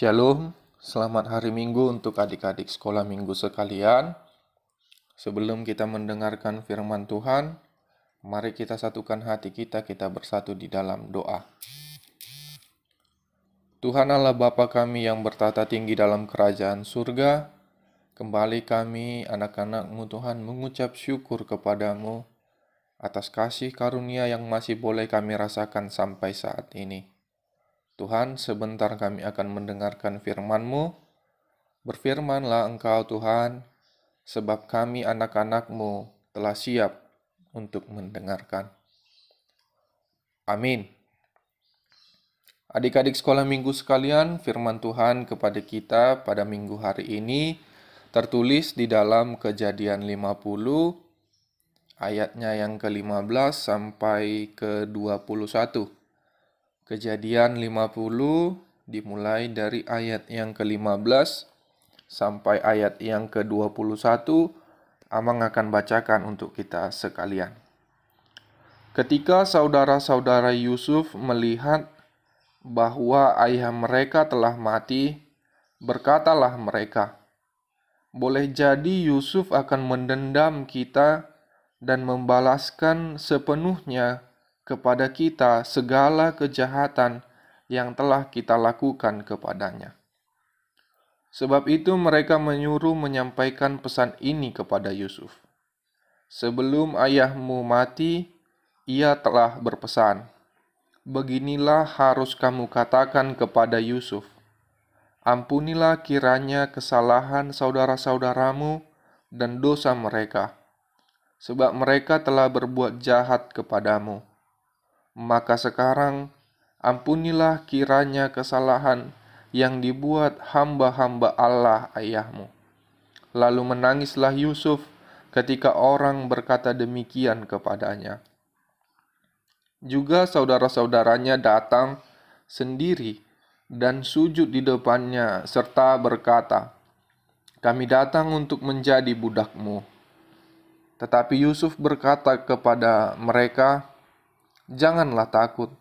Shalom, selamat hari Minggu untuk adik-adik sekolah minggu sekalian. Sebelum kita mendengarkan firman Tuhan, mari kita satukan hati kita bersatu di dalam doa. Tuhan Allah Bapa kami yang bertata tinggi dalam kerajaan surga, kembali kami anak-anak-Mu Tuhan mengucap syukur kepadamu atas kasih karunia yang masih boleh kami rasakan sampai saat ini. Tuhan, sebentar kami akan mendengarkan firman-Mu. Berfirmanlah Engkau Tuhan, sebab kami anak-anak-Mu telah siap untuk mendengarkan. Amin. Adik-adik sekolah minggu sekalian, firman Tuhan kepada kita pada minggu hari ini tertulis di dalam Kejadian 50, ayatnya yang ke-15 sampai ke-21. Kejadian 50 dimulai dari ayat yang ke-15 sampai ayat yang ke-21. Amang akan bacakan untuk kita sekalian. Ketika saudara-saudara Yusuf melihat bahwa ayah mereka telah mati, berkatalah mereka, "Boleh jadi Yusuf akan mendendam kita dan membalaskan sepenuhnya kepada kita segala kejahatan yang telah kita lakukan kepadanya." Sebab itu mereka menyuruh menyampaikan pesan ini kepada Yusuf. "Sebelum ayahmu mati, ia telah berpesan, 'Beginilah harus kamu katakan kepada Yusuf, ampunilah kiranya kesalahan saudara-saudaramu dan dosa mereka, sebab mereka telah berbuat jahat kepadamu. Maka sekarang ampunilah kiranya kesalahan yang dibuat hamba-hamba Allah ayahmu.' Lalu menangislah Yusuf ketika orang berkata demikian kepadanya. Juga saudara-saudaranya datang sendiri dan sujud di depannya serta berkata, 'Kami datang untuk menjadi budakmu.' Tetapi Yusuf berkata kepada mereka, 'Janganlah takut,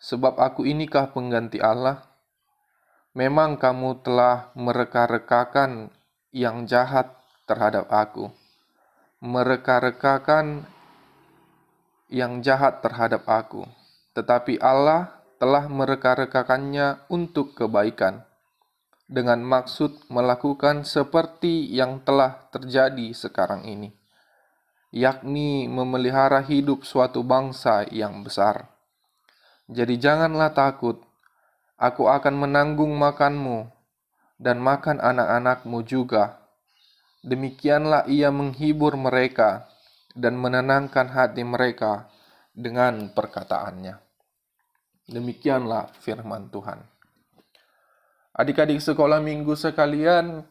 sebab aku inikah pengganti Allah? Memang kamu telah mereka-rekakan yang jahat terhadap aku, tetapi Allah telah mereka-rekakannya untuk kebaikan, dengan maksud melakukan seperti yang telah terjadi sekarang ini, yakni memelihara hidup suatu bangsa yang besar. Jadi janganlah takut, aku akan menanggung makanmu dan makan anak-anakmu juga.' Demikianlah ia menghibur mereka dan menenangkan hati mereka dengan perkataannya." Demikianlah firman Tuhan. Adik-adik sekolah minggu sekalian,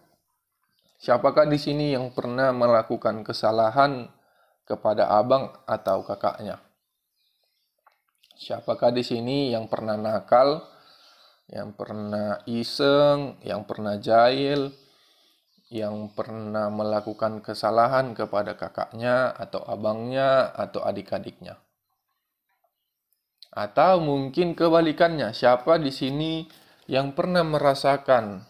siapakah di sini yang pernah melakukan kesalahan kepada abang atau kakaknya? Siapakah di sini yang pernah nakal, yang pernah iseng, yang pernah jahil, yang pernah melakukan kesalahan kepada kakaknya atau abangnya atau adik-adiknya? Atau mungkin kebalikannya, siapa di sini yang pernah merasakan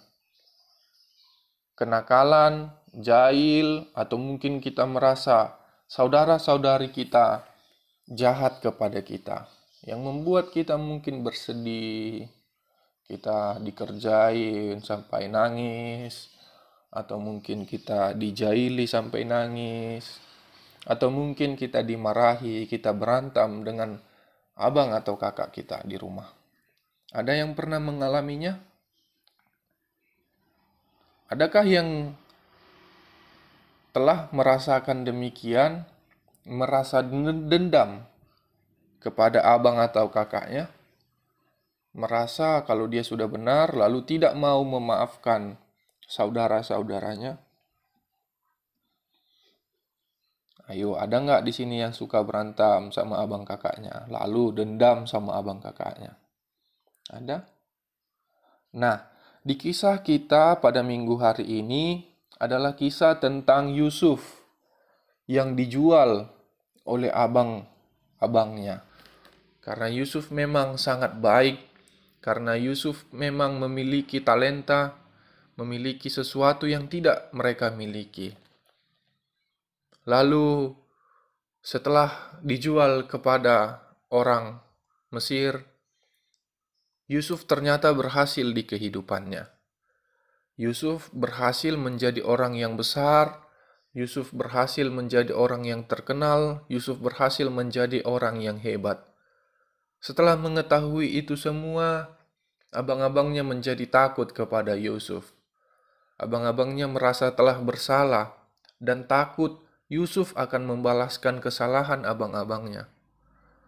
kenakalan, jahil, atau mungkin kita merasa saudara-saudari kita jahat kepada kita, yang membuat kita mungkin bersedih, kita dikerjain sampai nangis, atau mungkin kita dijaili sampai nangis, atau mungkin kita dimarahi, kita berantem dengan abang atau kakak kita di rumah. Ada yang pernah mengalaminya? Adakah yang telah merasakan demikian, merasa dendam kepada abang atau kakaknya? Merasa kalau dia sudah benar, lalu tidak mau memaafkan saudara-saudaranya? Ayo, ada nggak di sini yang suka berantem sama abang kakaknya, lalu dendam sama abang kakaknya? Ada? Nah, di kisah kita pada minggu hari ini adalah kisah tentang Yusuf yang dijual oleh abang-abangnya. Karena Yusuf memang sangat baik, karena Yusuf memang memiliki talenta, memiliki sesuatu yang tidak mereka miliki. Lalu setelah dijual kepada orang Mesir, Yusuf ternyata berhasil di kehidupannya. Yusuf berhasil menjadi orang yang besar, Yusuf berhasil menjadi orang yang terkenal, Yusuf berhasil menjadi orang yang hebat. Setelah mengetahui itu semua, abang-abangnya menjadi takut kepada Yusuf. Abang-abangnya merasa telah bersalah dan takut Yusuf akan membalaskan kesalahan abang-abangnya.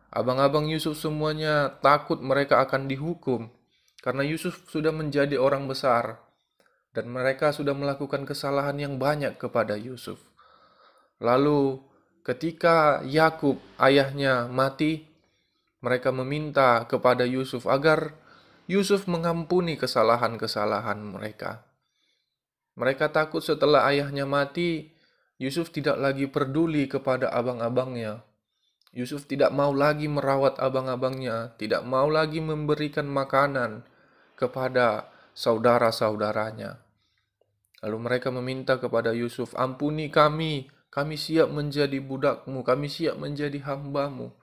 Abang-abang Yusuf semuanya takut mereka akan dihukum karena Yusuf sudah menjadi orang besar. Dan mereka sudah melakukan kesalahan yang banyak kepada Yusuf. Lalu ketika Yakub ayahnya mati, mereka meminta kepada Yusuf agar Yusuf mengampuni kesalahan-kesalahan mereka. Mereka takut setelah ayahnya mati, Yusuf tidak lagi peduli kepada abang-abangnya. Yusuf tidak mau lagi merawat abang-abangnya, tidak mau lagi memberikan makanan kepada saudara-saudaranya. Lalu mereka meminta kepada Yusuf, ampuni kami siap menjadi budakmu, kami siap menjadi hambamu.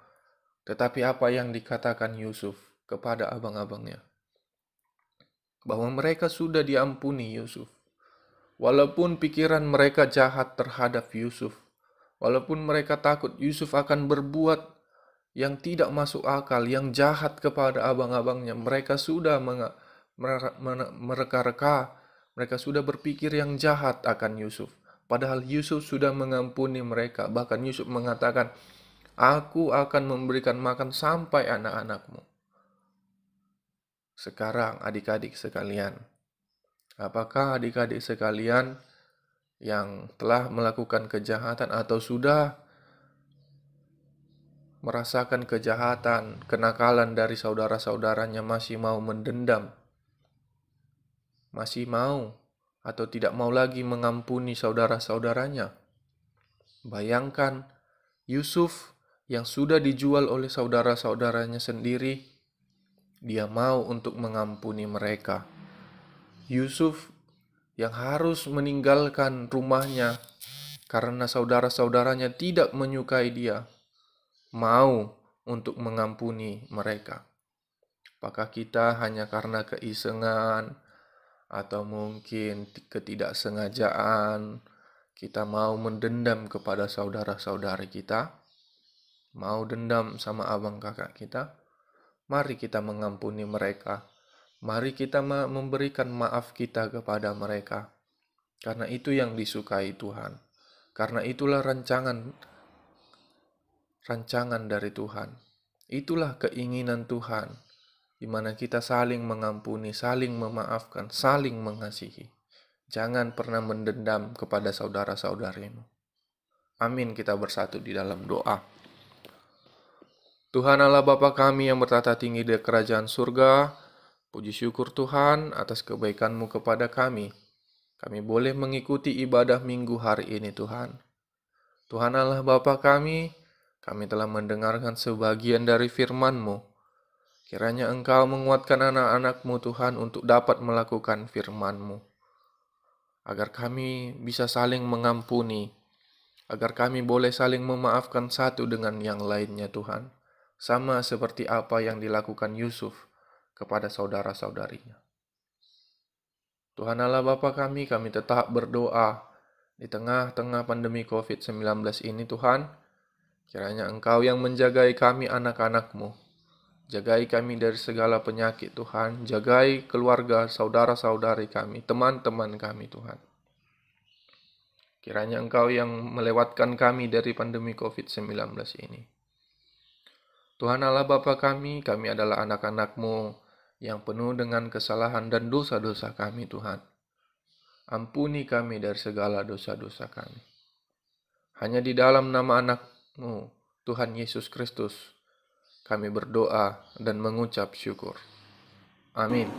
Tetapi apa yang dikatakan Yusuf kepada abang-abangnya? Bahwa mereka sudah diampuni Yusuf. Walaupun pikiran mereka jahat terhadap Yusuf, walaupun mereka takut Yusuf akan berbuat yang tidak masuk akal, yang jahat kepada abang-abangnya, mereka sudah mereka-reka. Mereka sudah berpikir yang jahat akan Yusuf. Padahal Yusuf sudah mengampuni mereka. Bahkan Yusuf mengatakan, aku akan memberikan makan sampai anak-anakmu. Sekarang adik-adik sekalian, apakah adik-adik sekalian yang telah melakukan kejahatan atau sudah merasakan kejahatan, kenakalan dari saudara-saudaranya masih mau mendendam? Masih mau atau tidak mau lagi mengampuni saudara-saudaranya? Bayangkan Yusuf yang sudah dijual oleh saudara-saudaranya sendiri, dia mau untuk mengampuni mereka. Yusuf yang harus meninggalkan rumahnya karena saudara-saudaranya tidak menyukai dia, mau untuk mengampuni mereka. Apakah kita hanya karena keisengan atau mungkin ketidaksengajaan kita mau mendendam kepada saudara-saudari kita, mau dendam sama abang kakak kita? Mari kita mengampuni mereka. Mari kita memberikan maaf kita kepada mereka. Karena itu yang disukai Tuhan. Karena itulah rancangan dari Tuhan. Itulah keinginan Tuhan, di mana kita saling mengampuni, saling memaafkan, saling mengasihi. Jangan pernah mendendam kepada saudara-saudarimu. Amin, kita bersatu di dalam doa. Tuhan Allah Bapa kami yang bertata tinggi di kerajaan surga, puji syukur Tuhan atas kebaikan-Mu kepada kami. Kami boleh mengikuti ibadah minggu hari ini Tuhan. Tuhan Allah Bapa kami telah mendengarkan sebagian dari firman-Mu. Kiranya Engkau menguatkan anak-anak-Mu Tuhan untuk dapat melakukan firman-Mu. Agar kami bisa saling mengampuni. Agar kami boleh saling memaafkan satu dengan yang lainnya Tuhan. Sama seperti apa yang dilakukan Yusuf kepada saudara-saudarinya. Tuhan Allah Bapa kami tetap berdoa di tengah-tengah pandemi COVID-19 ini Tuhan. Kiranya Engkau yang menjagai kami anak-anak-Mu. Jagai kami dari segala penyakit Tuhan. Jagai keluarga, saudara-saudari kami, teman-teman kami Tuhan. Kiranya Engkau yang melewatkan kami dari pandemi COVID-19 ini. Tuhan Allah Bapa kami adalah anak-anak-Mu yang penuh dengan kesalahan dan dosa-dosa kami Tuhan. Ampuni kami dari segala dosa-dosa kami. Hanya di dalam nama anak-Mu, Tuhan Yesus Kristus, kami berdoa dan mengucap syukur. Amin.